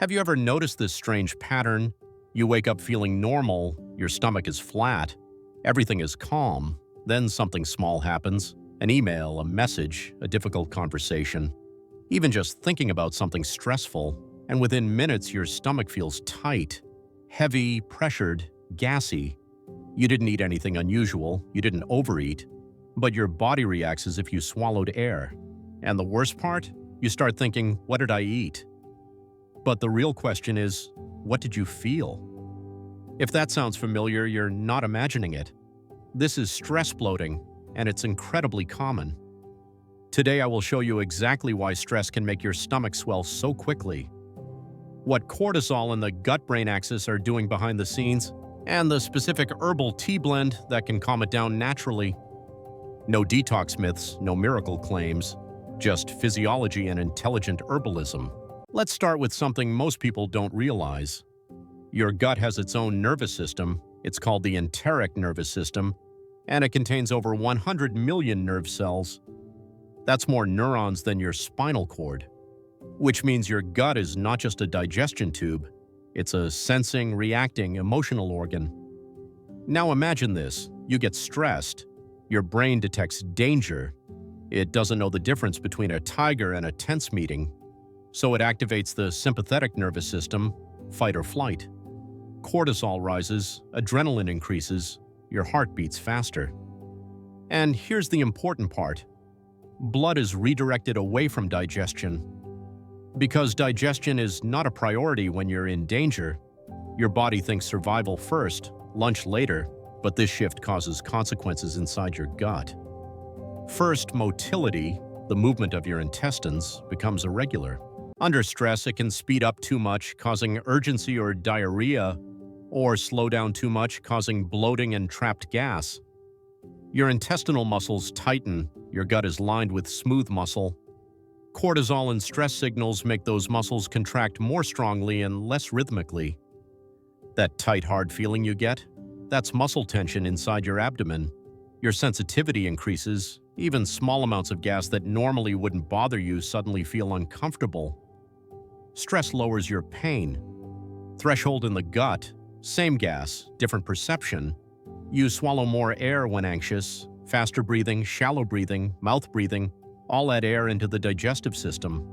Have you ever noticed this strange pattern? You wake up feeling normal, your stomach is flat, everything is calm, then something small happens, an email, a message, a difficult conversation, even just thinking about something stressful, and within minutes your stomach feels tight, heavy, pressured, gassy. You didn't eat anything unusual, you didn't overeat, but your body reacts as if you swallowed air. And the worst part? You start thinking, what did I eat? But the real question is, what did you feel? If that sounds familiar, you're not imagining it. This is stress bloating, and it's incredibly common. Today I will show you exactly why stress can make your stomach swell so quickly, what cortisol and the gut-brain axis are doing behind the scenes, and the specific herbal tea blend that can calm it down naturally. No detox myths, no miracle claims, just physiology and intelligent herbalism. Let's start with something most people don't realize. Your gut has its own nervous system. It's called the enteric nervous system, and it contains over 100 million nerve cells. That's more neurons than your spinal cord, which means your gut is not just a digestion tube. It's a sensing, reacting, emotional organ. Now imagine this. You get stressed. Your brain detects danger. It doesn't know the difference between a tiger and a tense meeting, so it activates the sympathetic nervous system, fight or flight. Cortisol rises, adrenaline increases, your heart beats faster. And here's the important part. Blood is redirected away from digestion. Because digestion is not a priority when you're in danger, your body thinks survival first, lunch later, but this shift causes consequences inside your gut. First, motility, the movement of your intestines, becomes irregular. Under stress, it can speed up too much, causing urgency or diarrhea, or slow down too much, causing bloating and trapped gas. Your intestinal muscles tighten, your gut is lined with smooth muscle. Cortisol and stress signals make those muscles contract more strongly and less rhythmically. That tight, hard feeling you get? That's muscle tension inside your abdomen. Your sensitivity increases. Even small amounts of gas that normally wouldn't bother you suddenly feel uncomfortable. Stress lowers your pain. Threshold in the gut, same gas, different perception. You swallow more air when anxious, faster breathing, shallow breathing, mouth breathing, all add air into the digestive system.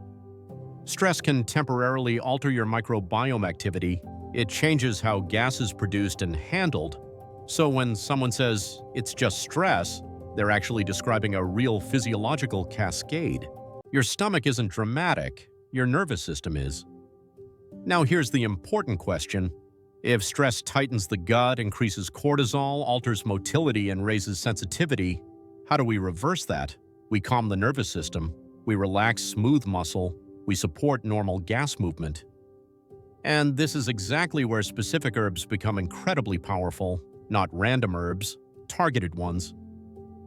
Stress can temporarily alter your microbiome activity. It changes how gas is produced and handled. So when someone says, it's just stress, they're actually describing a real physiological cascade. Your stomach isn't dramatic, your nervous system is. Now here's the important question. If stress tightens the gut, increases cortisol, alters motility, and raises sensitivity, how do we reverse that? We calm the nervous system, we relax smooth muscle, we support normal gas movement. And this is exactly where specific herbs become incredibly powerful, not random herbs, targeted ones.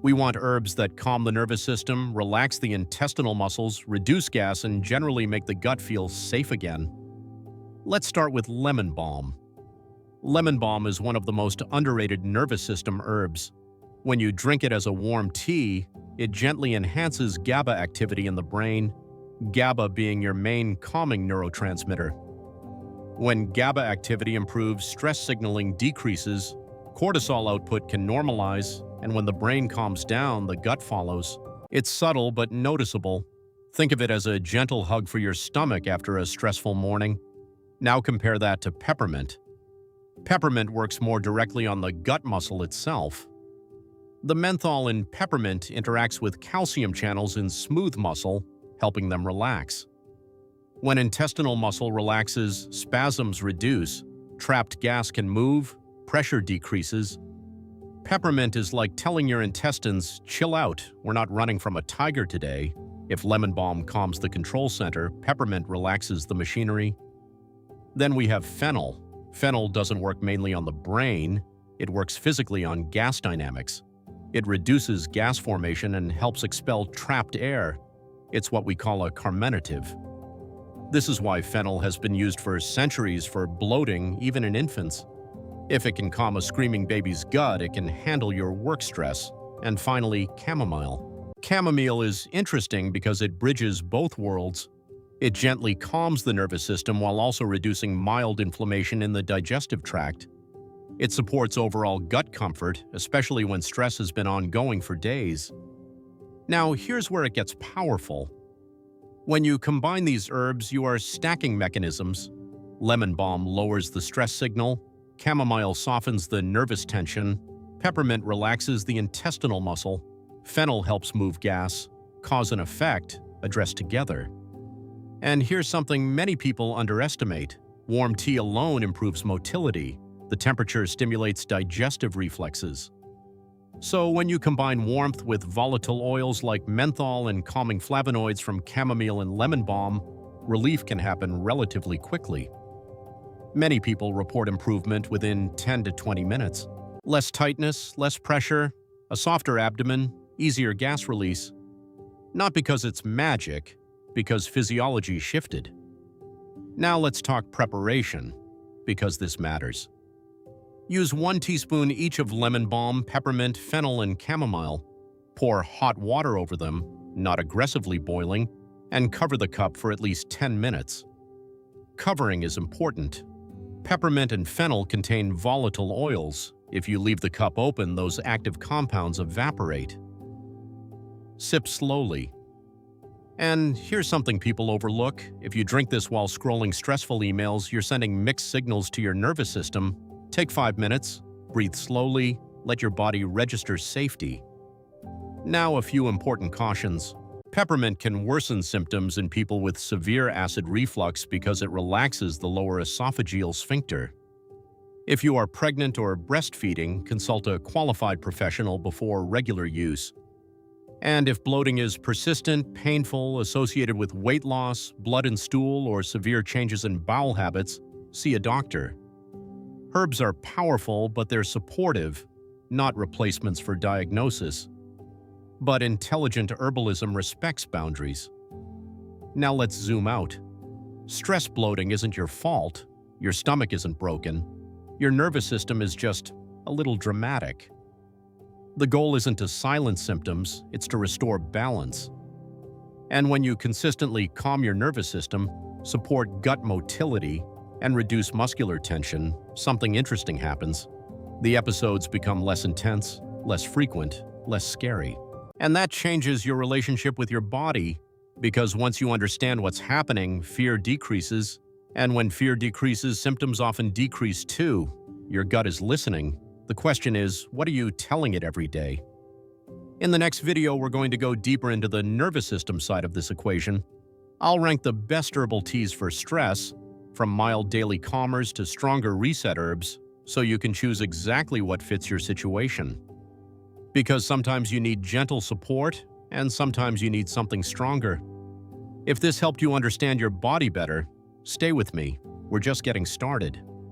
We want herbs that calm the nervous system, relax the intestinal muscles, reduce gas, and generally make the gut feel safe again. Let's start with lemon balm. Lemon balm is one of the most underrated nervous system herbs. When you drink it as a warm tea, it gently enhances GABA activity in the brain, GABA being your main calming neurotransmitter. When GABA activity improves, stress signaling decreases, cortisol output can normalize, and when the brain calms down, the gut follows. It's subtle but noticeable. Think of it as a gentle hug for your stomach after a stressful morning. Now compare that to peppermint. Peppermint works more directly on the gut muscle itself. The menthol in peppermint interacts with calcium channels in smooth muscle, helping them relax. When intestinal muscle relaxes, spasms reduce, trapped gas can move, pressure decreases. Peppermint is like telling your intestines, chill out, we're not running from a tiger today. If lemon balm calms the control center, peppermint relaxes the machinery. Then we have fennel. Fennel doesn't work mainly on the brain, it works physically on gas dynamics. It reduces gas formation and helps expel trapped air. It's what we call a carminative. This is why fennel has been used for centuries for bloating, even in infants. If it can calm a screaming baby's gut, it can handle your work stress. And finally, chamomile. Chamomile is interesting because it bridges both worlds. It gently calms the nervous system while also reducing mild inflammation in the digestive tract. It supports overall gut comfort, especially when stress has been ongoing for days. Now, here's where it gets powerful. When you combine these herbs, you are stacking mechanisms. Lemon balm lowers the stress signal, chamomile softens the nervous tension, peppermint relaxes the intestinal muscle, fennel helps move gas, cause and effect addressed together. And here's something many people underestimate. Warm tea alone improves motility. The temperature stimulates digestive reflexes. So when you combine warmth with volatile oils like menthol and calming flavonoids from chamomile and lemon balm, relief can happen relatively quickly. Many people report improvement within 10 to 20 minutes. Less tightness, less pressure, a softer abdomen, easier gas release. Not because it's magic, because physiology shifted. Now let's talk preparation, because this matters. Use 1 teaspoon each of lemon balm, peppermint, fennel, and chamomile. Pour hot water over them, not aggressively boiling, and cover the cup for at least 10 minutes. Covering is important. Peppermint and fennel contain volatile oils. If you leave the cup open, those active compounds evaporate. Sip slowly. And here's something people overlook. If you drink this while scrolling stressful emails, you're sending mixed signals to your nervous system. Take 5 minutes, breathe slowly, let your body register safety. Now a few important cautions. Peppermint can worsen symptoms in people with severe acid reflux because it relaxes the lower esophageal sphincter. If you are pregnant or breastfeeding, consult a qualified professional before regular use. And if bloating is persistent, painful, associated with weight loss, blood in stool, or severe changes in bowel habits, see a doctor. Herbs are powerful, but they're supportive, not replacements for diagnosis. But intelligent herbalism respects boundaries. Now let's zoom out. Stress bloating isn't your fault. Your stomach isn't broken. Your nervous system is just a little dramatic. The goal isn't to silence symptoms, it's to restore balance. And when you consistently calm your nervous system, support gut motility, and reduce muscular tension, something interesting happens. The episodes become less intense, less frequent, less scary. And that changes your relationship with your body, because once you understand what's happening, fear decreases. And when fear decreases, symptoms often decrease too. Your gut is listening. The question is, what are you telling it every day? In the next video, we're going to go deeper into the nervous system side of this equation. I'll rank the best herbal teas for stress, from mild daily calmers to stronger reset herbs, so you can choose exactly what fits your situation. Because sometimes you need gentle support, and sometimes you need something stronger. If this helped you understand your body better, stay with me. We're just getting started.